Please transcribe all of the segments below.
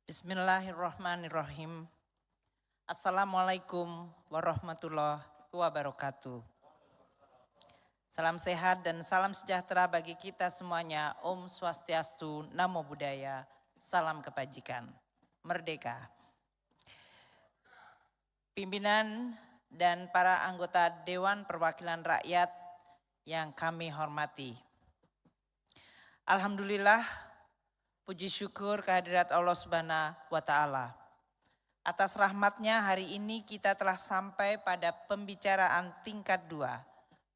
Bismillahirrahmanirrahim. Assalamualaikum warahmatullahi wabarakatuh. Salam sehat dan salam sejahtera bagi kita semuanya. Om Swastiastu, Namo Buddhaya, salam kebajikan. Merdeka. Pimpinan dan para anggota Dewan Perwakilan Rakyat yang kami hormati. Alhamdulillah, puji syukur kehadirat Allah Subhanahu wa Ta'ala. Atas rahmatnya hari ini kita telah sampai pada pembicaraan tingkat 2,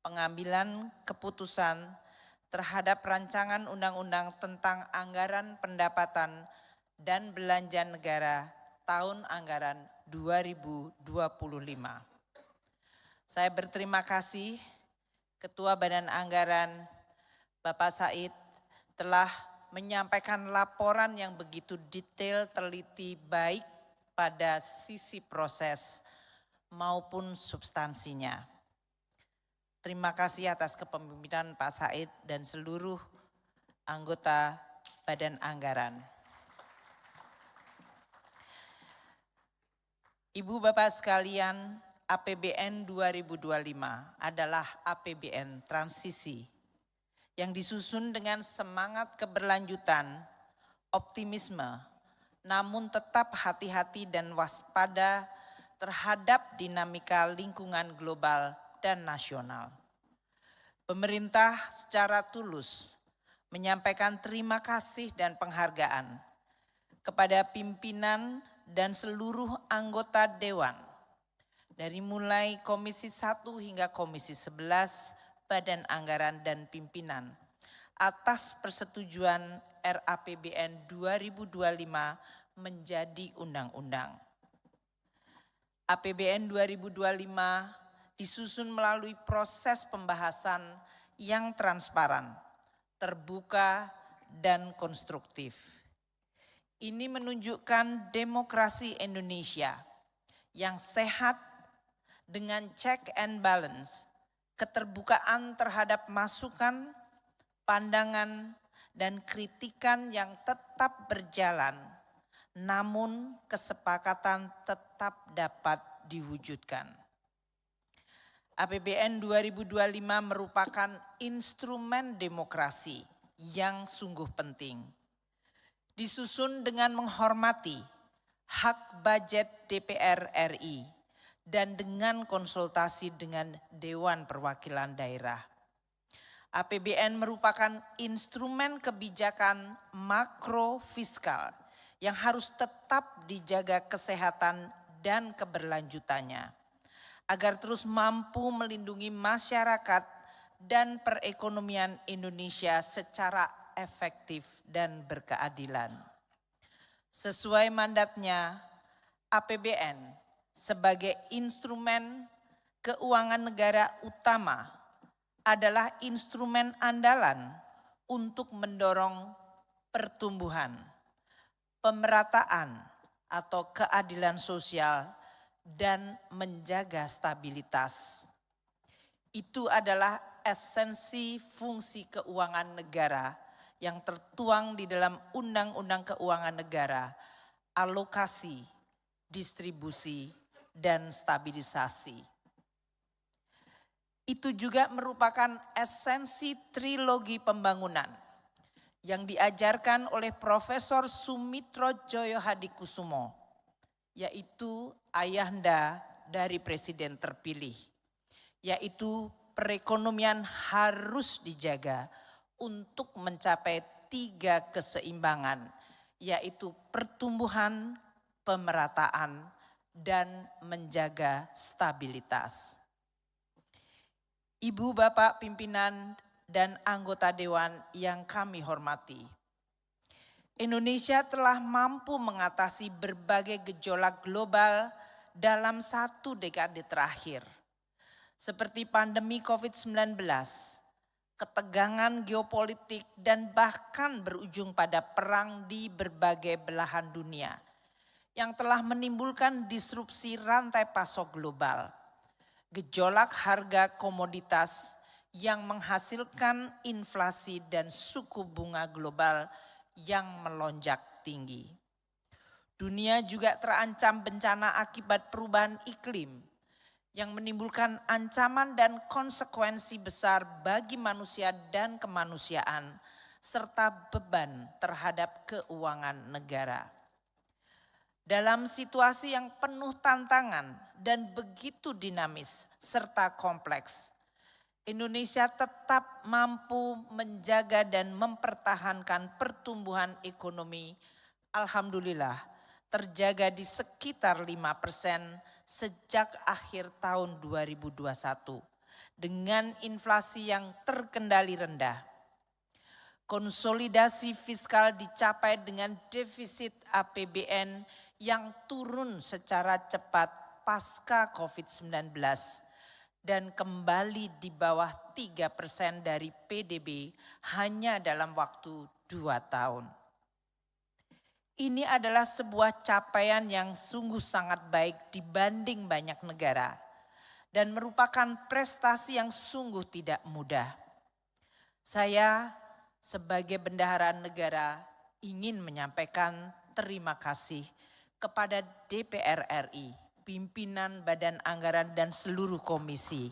pengambilan keputusan terhadap rancangan undang-undang tentang anggaran pendapatan dan belanja negara tahun anggaran 2025. Saya berterima kasih Ketua Badan Anggaran Bapak Said telah menyampaikan laporan yang begitu detail, teliti, baik pada sisi proses maupun substansinya. Terima kasih atas kepemimpinan Pak Said dan seluruh anggota Badan Anggaran. Ibu Bapak sekalian, APBN 2025 adalah APBN transisi yang disusun dengan semangat keberlanjutan, optimisme, namun tetap hati-hati dan waspada terhadap dinamika lingkungan global dan nasional. Pemerintah secara tulus menyampaikan terima kasih dan penghargaan kepada pimpinan dan seluruh anggota Dewan, dari mulai Komisi 1 hingga Komisi 11, Badan Anggaran dan Pimpinan atas persetujuan RAPBN 2025 menjadi undang-undang. APBN 2025 disusun melalui proses pembahasan yang transparan, terbuka, dan konstruktif. Ini menunjukkan demokrasi Indonesia yang sehat dengan check and balance, keterbukaan terhadap masukan, pandangan, dan kritikan yang tetap berjalan, namun kesepakatan tetap dapat diwujudkan. APBN 2025 merupakan instrumen demokrasi yang sungguh penting. Disusun dengan menghormati hak budget DPR RI, dan dengan konsultasi dengan Dewan Perwakilan Daerah. APBN merupakan instrumen kebijakan makro fiskal yang harus tetap dijaga kesehatan dan keberlanjutannya, agar terus mampu melindungi masyarakat dan perekonomian Indonesia secara efektif dan berkeadilan. Sesuai mandatnya, APBN sebagai instrumen keuangan negara utama adalah instrumen andalan untuk mendorong pertumbuhan, pemerataan atau keadilan sosial, dan menjaga stabilitas. Itu adalah esensi fungsi keuangan negara yang tertuang di dalam Undang-Undang Keuangan Negara, alokasi, distribusi, dan stabilisasi. Itu juga merupakan esensi trilogi pembangunan yang diajarkan oleh Profesor Sumitro Joyo Hadikusumo, yaitu ayahanda dari Presiden terpilih, yaitu perekonomian harus dijaga untuk mencapai 3 keseimbangan, yaitu pertumbuhan, pemerataan, dan menjaga stabilitas. Ibu, Bapak, pimpinan, dan anggota Dewan yang kami hormati, Indonesia telah mampu mengatasi berbagai gejolak global dalam 1 dekade terakhir, seperti pandemi COVID-19, ketegangan geopolitik, dan bahkan berujung pada perang di berbagai belahan dunia yang telah menimbulkan disrupsi rantai pasok global, gejolak harga komoditas yang menghasilkan inflasi dan suku bunga global yang melonjak tinggi. Dunia juga terancam bencana akibat perubahan iklim yang menimbulkan ancaman dan konsekuensi besar bagi manusia dan kemanusiaan, serta beban terhadap keuangan negara. Dalam situasi yang penuh tantangan dan begitu dinamis serta kompleks, Indonesia tetap mampu menjaga dan mempertahankan pertumbuhan ekonomi, alhamdulillah, terjaga di sekitar 5% sejak akhir tahun 2021 dengan inflasi yang terkendali rendah. Konsolidasi fiskal dicapai dengan defisit APBN yang turun secara cepat pasca COVID-19 dan kembali di bawah 3% dari PDB hanya dalam waktu 2 tahun. Ini adalah sebuah capaian yang sungguh sangat baik dibanding banyak negara dan merupakan prestasi yang sungguh tidak mudah. Saya sebagai bendahara negara ingin menyampaikan terima kasih kepada DPR RI, pimpinan Badan Anggaran dan seluruh komisi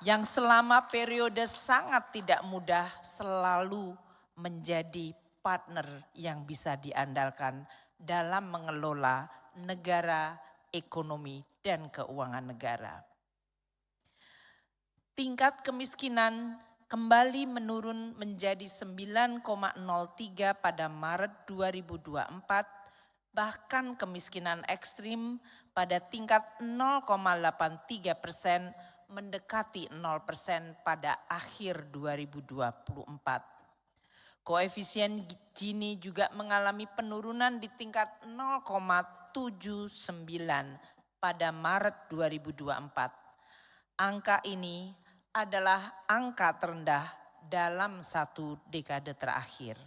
yang selama periode sangat tidak mudah selalu menjadi partner yang bisa diandalkan dalam mengelola negara, ekonomi, dan keuangan negara. Tingkat kemiskinan kembali menurun menjadi 9,03 pada Maret 2024, bahkan kemiskinan ekstrim pada tingkat 0,83% mendekati 0% pada akhir 2024. Koefisien Gini juga mengalami penurunan di tingkat 0,79 pada Maret 2024. Angka ini adalah angka terendah dalam 1 dekade terakhir.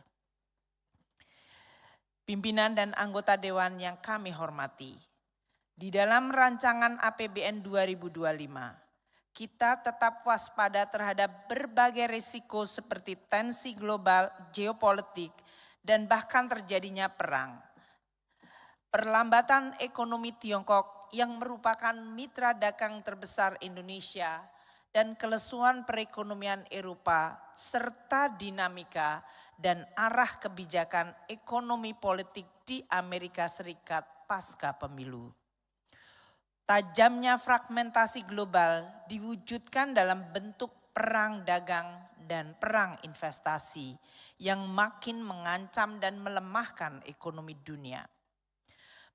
Pimpinan dan anggota Dewan yang kami hormati, di dalam rancangan APBN 2025, kita tetap waspada terhadap berbagai risiko seperti tensi global, geopolitik, dan bahkan terjadinya perang. Perlambatan ekonomi Tiongkok yang merupakan mitra dagang terbesar Indonesia dan kelesuan perekonomian Eropa serta dinamika dan arah kebijakan ekonomi politik di Amerika Serikat pasca pemilu. Tajamnya fragmentasi global diwujudkan dalam bentuk perang dagang dan perang investasi yang makin mengancam dan melemahkan ekonomi dunia.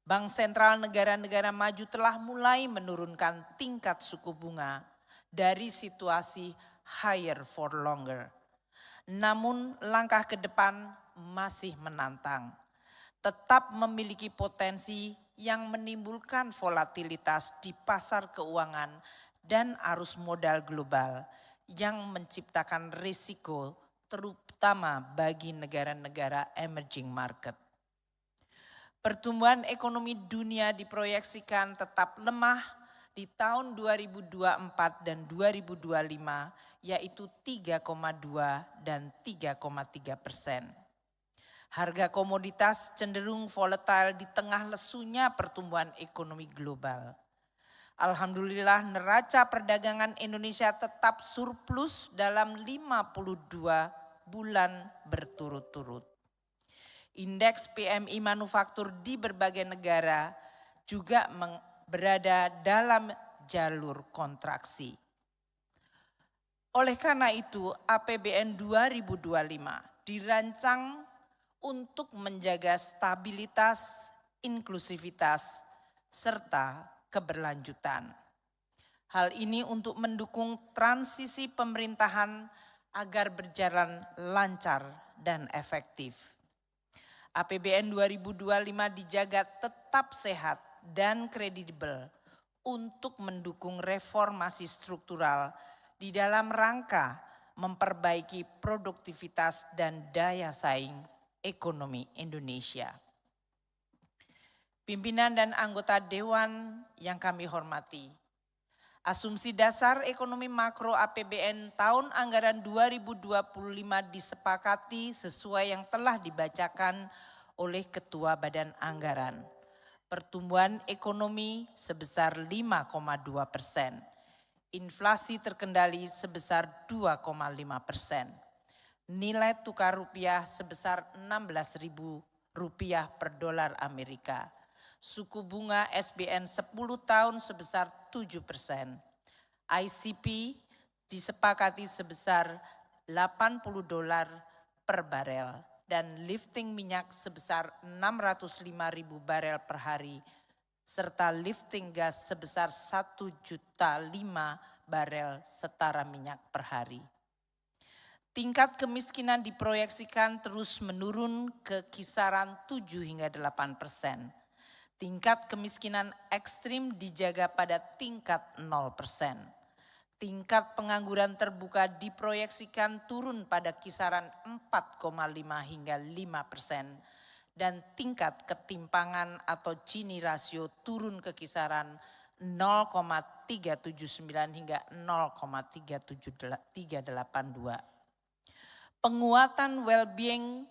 Bank sentral negara-negara maju telah mulai menurunkan tingkat suku bunga dari situasi higher for longer. Namun langkah ke depan masih menantang. Tetap memiliki potensi yang menimbulkan volatilitas di pasar keuangan dan arus modal global yang menciptakan risiko terutama bagi negara-negara emerging market. Pertumbuhan ekonomi dunia diproyeksikan tetap lemah di tahun 2024 dan 2025 yaitu 3,2 dan 3,3%. Harga komoditas cenderung volatile di tengah lesunya pertumbuhan ekonomi global. Alhamdulillah neraca perdagangan Indonesia tetap surplus dalam 52 bulan berturut-turut. Indeks PMI manufaktur di berbagai negara juga berada dalam jalur kontraksi. Oleh karena itu APBN 2025 dirancang untuk menjaga stabilitas, inklusivitas, serta keberlanjutan. Hal ini untuk mendukung transisi pemerintahan agar berjalan lancar dan efektif. APBN 2025 dijaga tetap sehat dan kredibel untuk mendukung reformasi struktural di dalam rangka memperbaiki produktivitas dan daya saing ekonomi Indonesia. Pimpinan dan anggota Dewan yang kami hormati, asumsi dasar ekonomi makro APBN tahun anggaran 2025 disepakati sesuai yang telah dibacakan oleh Ketua Badan Anggaran. Pertumbuhan ekonomi sebesar 5,2%. Inflasi terkendali sebesar 2,5%. Nilai tukar rupiah sebesar Rp16.000 per dolar Amerika. Suku bunga SBN 10 tahun sebesar 7%. ICP disepakati sebesar $80 per barel dan lifting minyak sebesar 605.000 barel per hari serta lifting gas sebesar 1,5 juta barel setara minyak per hari. Tingkat kemiskinan diproyeksikan terus menurun ke kisaran 7 hingga 8%. Tingkat kemiskinan ekstrim dijaga pada tingkat 0%. Tingkat pengangguran terbuka diproyeksikan turun pada kisaran 4,5 hingga 5%. Dan tingkat ketimpangan atau Gini rasio turun ke kisaran 0,379 hingga 0,382. Penguatan well-being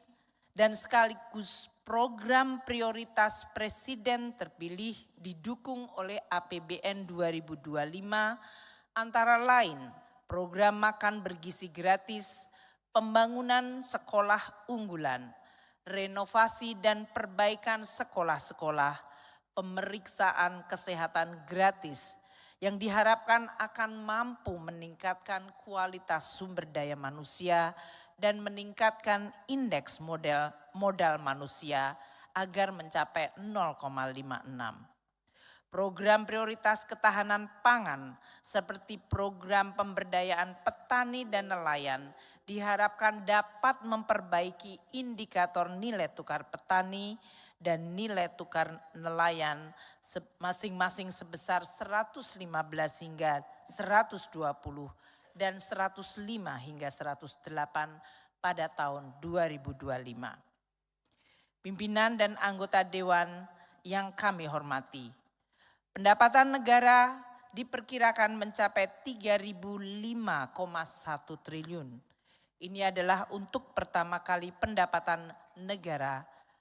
dan sekaligus program prioritas Presiden terpilih didukung oleh APBN 2025 antara lain program makan bergizi gratis, pembangunan sekolah unggulan, renovasi dan perbaikan sekolah-sekolah, pemeriksaan kesehatan gratis yang diharapkan akan mampu meningkatkan kualitas sumber daya manusia dan meningkatkan indeks modal manusia agar mencapai 0,56. Program prioritas ketahanan pangan seperti program pemberdayaan petani dan nelayan diharapkan dapat memperbaiki indikator nilai tukar petani dan nilai tukar nelayan masing-masing sebesar 115 hingga 120 dan 105 hingga 108 pada tahun 2025. Pimpinan dan anggota Dewan yang kami hormati, pendapatan negara diperkirakan mencapai 3.005,1 triliun. Ini adalah untuk pertama kali pendapatan negara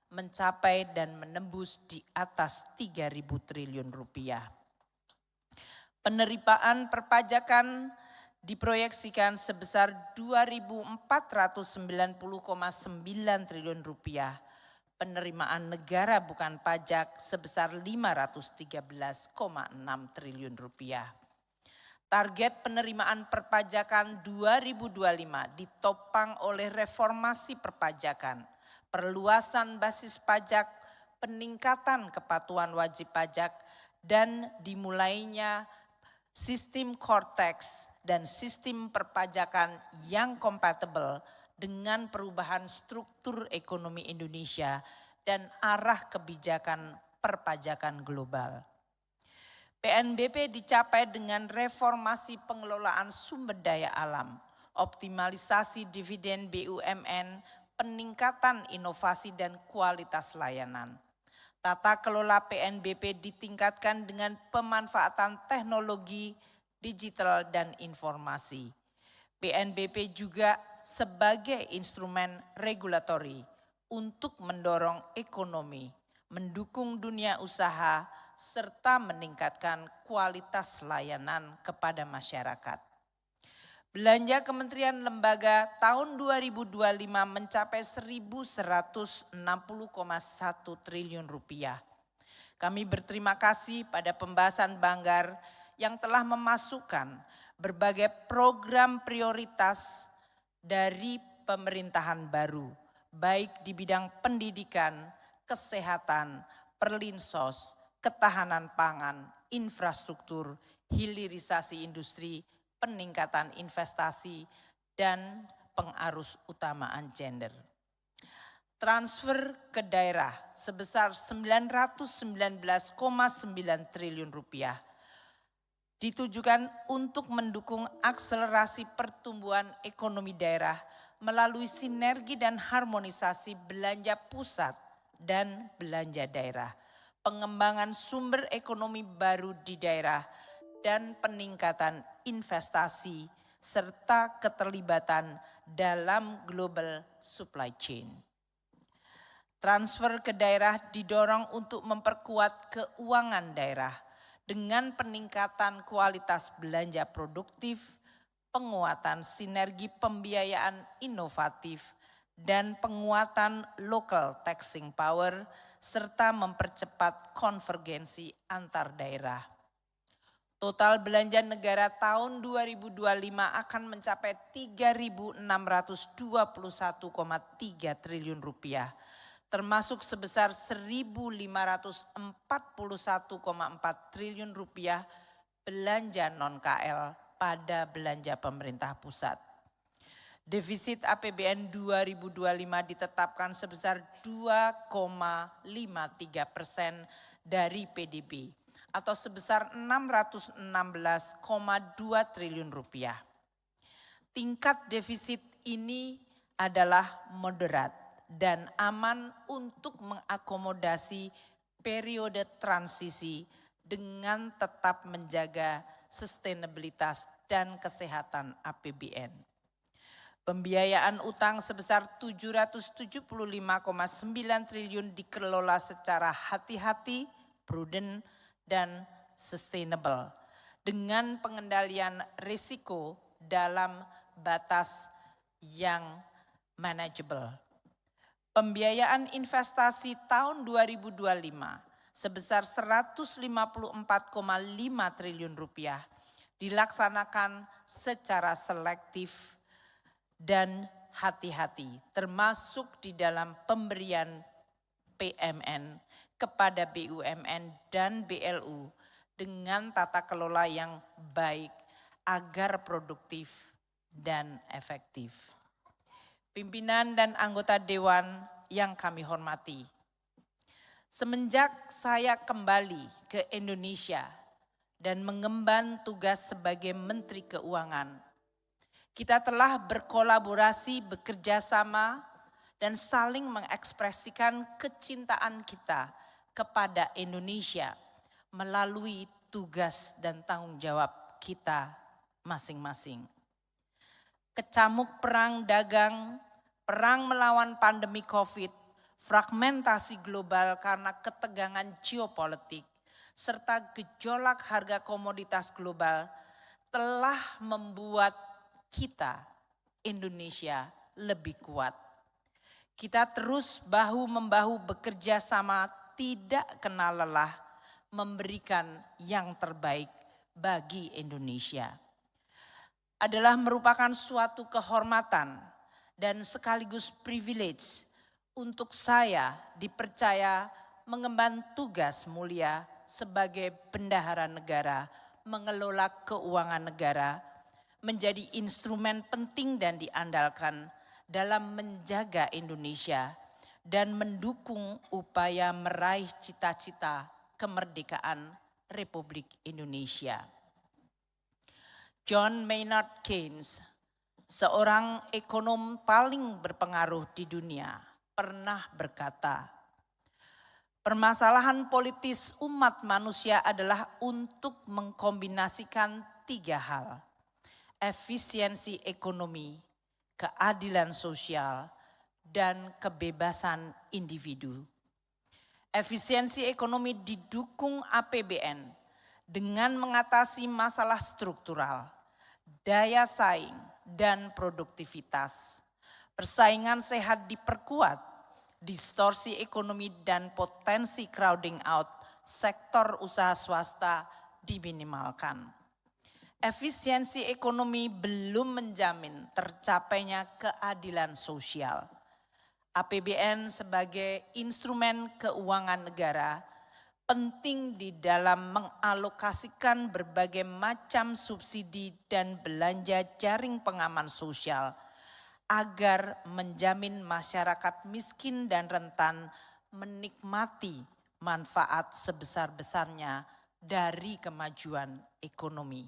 mencapai dan menembus di atas 3.000 triliun rupiah. Penerimaan perpajakan diproyeksikan sebesar 2.490,9 triliun rupiah. Penerimaan negara bukan pajak sebesar 513,6 triliun rupiah. Target penerimaan perpajakan 2025 ditopang oleh reformasi perpajakan, perluasan basis pajak, peningkatan kepatuhan wajib pajak, dan dimulainya sistem core tax dan sistem perpajakan yang kompatibel dengan perubahan struktur ekonomi Indonesia dan arah kebijakan perpajakan global. PNBP dicapai dengan reformasi pengelolaan sumber daya alam, optimalisasi dividen BUMN, peningkatan inovasi dan kualitas layanan. Tata kelola PNBP ditingkatkan dengan pemanfaatan teknologi digital dan informasi. PNBP juga sebagai instrumen regulatori untuk mendorong ekonomi, mendukung dunia usaha, serta meningkatkan kualitas layanan kepada masyarakat. Belanja kementerian lembaga tahun 2025 mencapai 1.160,1 triliun rupiah. Kami berterima kasih pada pembahasan Banggar yang telah memasukkan berbagai program prioritas dari pemerintahan baru, baik di bidang pendidikan, kesehatan, perlinsos, ketahanan pangan, infrastruktur, hilirisasi industri, peningkatan investasi, dan pengarus utamaan gender. Transfer ke daerah sebesar 919,9 triliun rupiah ditujukan untuk mendukung akselerasi pertumbuhan ekonomi daerah melalui sinergi dan harmonisasi belanja pusat dan belanja daerah, pengembangan sumber ekonomi baru di daerah, dan peningkatan investasi serta keterlibatan dalam global supply chain. Transfer ke daerah didorong untuk memperkuat keuangan daerah dengan peningkatan kualitas belanja produktif, penguatan sinergi pembiayaan inovatif, dan penguatan local taxing power, serta mempercepat konvergensi antar daerah. Total belanja negara tahun 2025 akan mencapai 3.621,3 triliun rupiah, termasuk sebesar 1.541,4 triliun rupiah belanja non-KL pada belanja pemerintah pusat. Defisit APBN 2025 ditetapkan sebesar 2,53% dari PDB atau sebesar 616,2 triliun rupiah. Tingkat defisit ini adalah moderat dan aman untuk mengakomodasi periode transisi dengan tetap menjaga sustainabilitas dan kesehatan APBN. Pembiayaan utang sebesar 775,9 triliun dikelola secara hati-hati, prudent, dan sustainable dengan pengendalian risiko dalam batas yang manageable. Pembiayaan investasi tahun 2025 sebesar 154,5 triliun rupiah dilaksanakan secara selektif dan hati-hati, termasuk di dalam pemberian PMN kepada BUMN dan BLU dengan tata kelola yang baik agar produktif dan efektif. Pimpinan dan anggota Dewan yang kami hormati, semenjak saya kembali ke Indonesia dan mengemban tugas sebagai Menteri Keuangan, kita telah berkolaborasi, bekerja sama, dan saling mengekspresikan kecintaan kita kepada Indonesia melalui tugas dan tanggung jawab kita masing-masing. Kecamuk perang dagang, perang melawan pandemi COVID, fragmentasi global karena ketegangan geopolitik, serta gejolak harga komoditas global telah membuat kita, Indonesia, lebih kuat. Kita terus bahu-membahu bekerja sama, tidak kenal lelah, memberikan yang terbaik bagi Indonesia. Adalah merupakan suatu kehormatan dan sekaligus privilege untuk saya dipercaya mengemban tugas mulia sebagai bendahara negara, mengelola keuangan negara, menjadi instrumen penting dan diandalkan dalam menjaga Indonesia dan mendukung upaya meraih cita-cita kemerdekaan Republik Indonesia. John Maynard Keynes, seorang ekonom paling berpengaruh di dunia, pernah berkata, permasalahan politis umat manusia adalah untuk mengkombinasikan 3 hal. Efisiensi ekonomi, keadilan sosial, dan kebebasan individu. Efisiensi ekonomi didukung APBN dengan mengatasi masalah struktural, daya saing, dan produktivitas. Persaingan sehat diperkuat, distorsi ekonomi dan potensi crowding out sektor usaha swasta diminimalkan. Efisiensi ekonomi belum menjamin tercapainya keadilan sosial. APBN sebagai instrumen keuangan negara penting di dalam mengalokasikan berbagai macam subsidi dan belanja jaring pengaman sosial agar menjamin masyarakat miskin dan rentan menikmati manfaat sebesar-besarnya dari kemajuan ekonomi.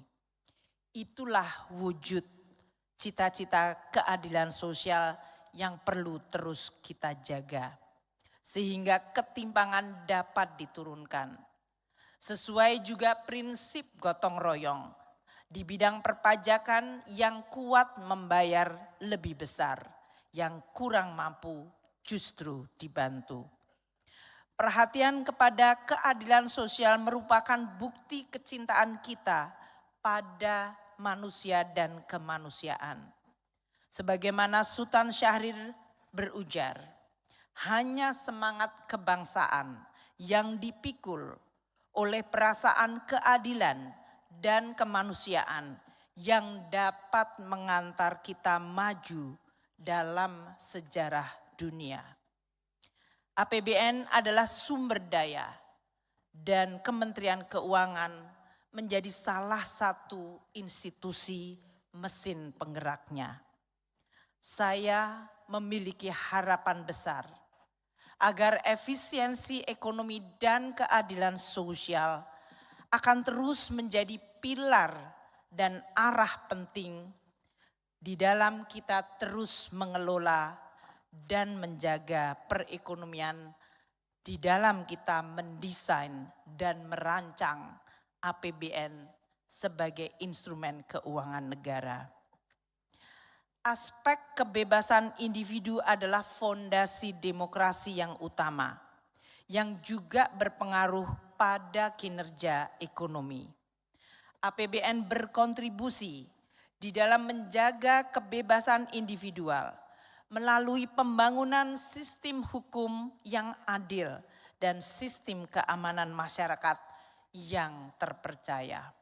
Itulah wujud cita-cita keadilan sosial yang perlu terus kita jaga, sehingga ketimpangan dapat diturunkan. Sesuai juga prinsip gotong royong, di bidang perpajakan yang kuat membayar lebih besar, yang kurang mampu justru dibantu. Perhatian kepada keadilan sosial merupakan bukti kecintaan kita pada manusia dan kemanusiaan. Sebagaimana Sultan Syahrir berujar, hanya semangat kebangsaan yang dipikul oleh perasaan keadilan dan kemanusiaan yang dapat mengantar kita maju dalam sejarah dunia. APBN adalah sumber daya dan Kementerian Keuangan menjadi salah satu institusi mesin penggeraknya. Saya memiliki harapan besar agar efisiensi ekonomi dan keadilan sosial akan terus menjadi pilar dan arah penting di dalam kita terus mengelola dan menjaga perekonomian, di dalam kita mendesain dan merancang APBN sebagai instrumen keuangan negara. Aspek kebebasan individu adalah fondasi demokrasi yang utama, yang juga berpengaruh pada kinerja ekonomi. APBN berkontribusi di dalam menjaga kebebasan individual melalui pembangunan sistem hukum yang adil dan sistem keamanan masyarakat yang terpercaya.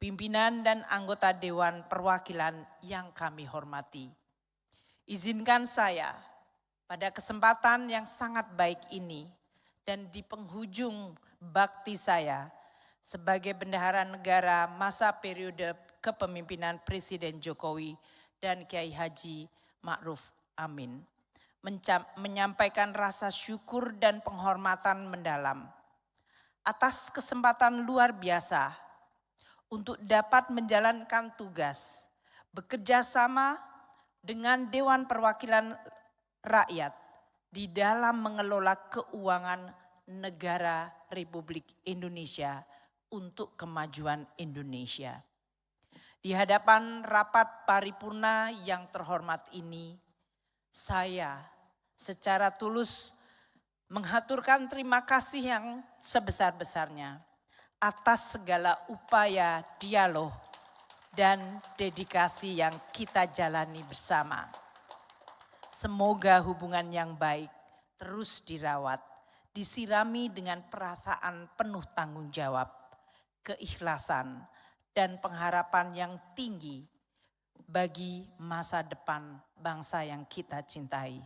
Pimpinan dan anggota Dewan Perwakilan yang kami hormati, izinkan saya pada kesempatan yang sangat baik ini dan di penghujung bakti saya sebagai bendahara negara masa periode kepemimpinan Presiden Jokowi dan Kiai Haji Ma'ruf Amin, menyampaikan rasa syukur dan penghormatan mendalam atas kesempatan luar biasa untuk dapat menjalankan tugas bekerja sama dengan Dewan Perwakilan Rakyat di dalam mengelola keuangan negara Republik Indonesia untuk kemajuan Indonesia. Di hadapan rapat paripurna yang terhormat ini, saya secara tulus menghaturkan terima kasih yang sebesar-besarnya atas segala upaya dialog dan dedikasi yang kita jalani bersama. Semoga hubungan yang baik terus dirawat, disirami dengan perasaan penuh tanggung jawab, keikhlasan, dan pengharapan yang tinggi bagi masa depan bangsa yang kita cintai.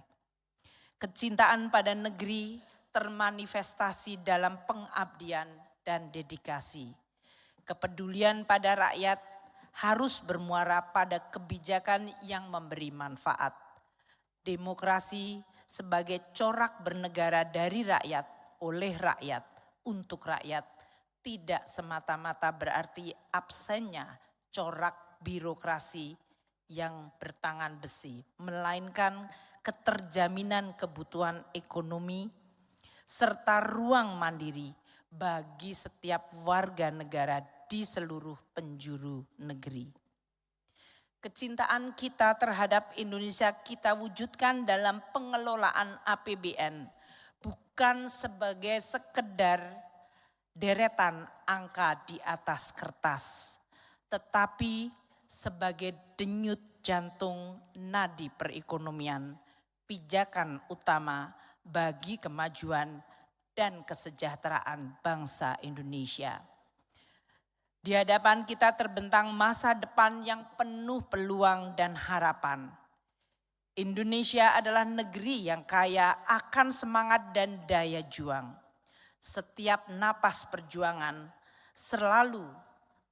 Kecintaan pada negeri termanifestasi dalam pengabdian dan dedikasi. Kepedulian pada rakyat harus bermuara pada kebijakan yang memberi manfaat. Demokrasi sebagai corak bernegara dari rakyat, oleh rakyat, untuk rakyat, tidak semata-mata berarti absennya corak birokrasi yang bertangan besi, melainkan keterjaminan kebutuhan ekonomi serta ruang mandiri bagi setiap warga negara di seluruh penjuru negeri. Kecintaan kita terhadap Indonesia kita wujudkan dalam pengelolaan APBN, bukan sebagai sekedar deretan angka di atas kertas, tetapi sebagai denyut jantung nadi perekonomian, pijakan utama bagi kemajuan dan kesejahteraan bangsa Indonesia. Di hadapan kita terbentang masa depan yang penuh peluang dan harapan. Indonesia adalah negeri yang kaya akan semangat dan daya juang. Setiap napas perjuangan selalu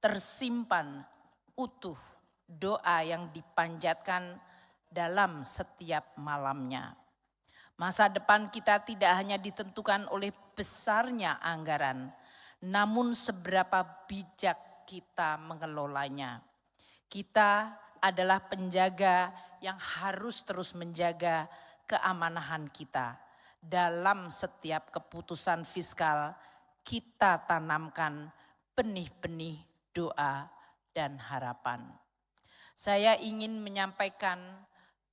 tersimpan utuh doa yang dipanjatkan dalam setiap malamnya. Masa depan kita tidak hanya ditentukan oleh besarnya anggaran, namun seberapa bijak kita mengelolanya. Kita adalah penjaga yang harus terus menjaga keamanahan kita. Dalam setiap keputusan fiskal, kita tanamkan benih-benih doa dan harapan. Saya ingin menyampaikan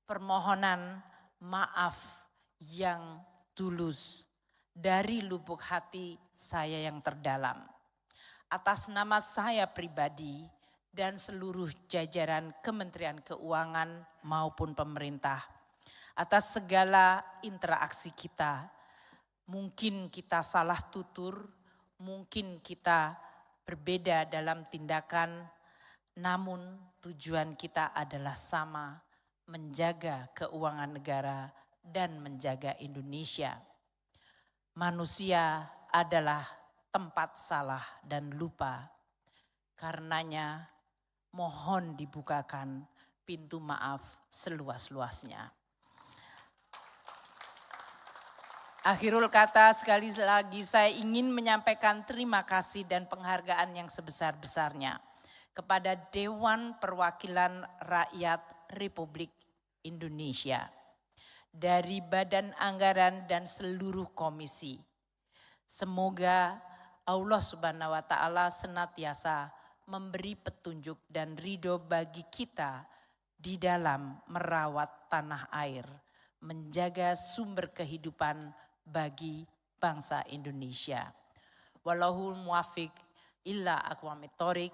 permohonan maaf yang tulus dari lubuk hati saya yang terdalam. Atas nama saya pribadi dan seluruh jajaran Kementerian Keuangan maupun pemerintah, atas segala interaksi kita, mungkin kita salah tutur, mungkin kita berbeda dalam tindakan, namun tujuan kita adalah sama, menjaga keuangan negara dan menjaga Indonesia. Manusia adalah tempat salah dan lupa. Karenanya mohon dibukakan pintu maaf seluas-luasnya. Akhirul kata, sekali lagi saya ingin menyampaikan terima kasih dan penghargaan yang sebesar-besarnya kepada Dewan Perwakilan Rakyat Republik Indonesia, dari Badan Anggaran dan seluruh komisi. Semoga Allah Subhanahu wa Ta'ala senantiasa memberi petunjuk dan ridho bagi kita di dalam merawat tanah air, menjaga sumber kehidupan bagi bangsa Indonesia. Wallahul muwaffiq illa aqwamit thoriq,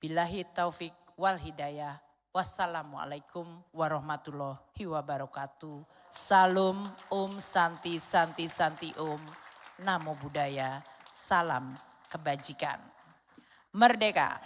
billahi taufik wal hidayah. Wassalamualaikum warahmatullahi wabarakatuh. Salam Om Santi Santi Santi Om. Namo Buddhaya. Salam kebajikan. Merdeka.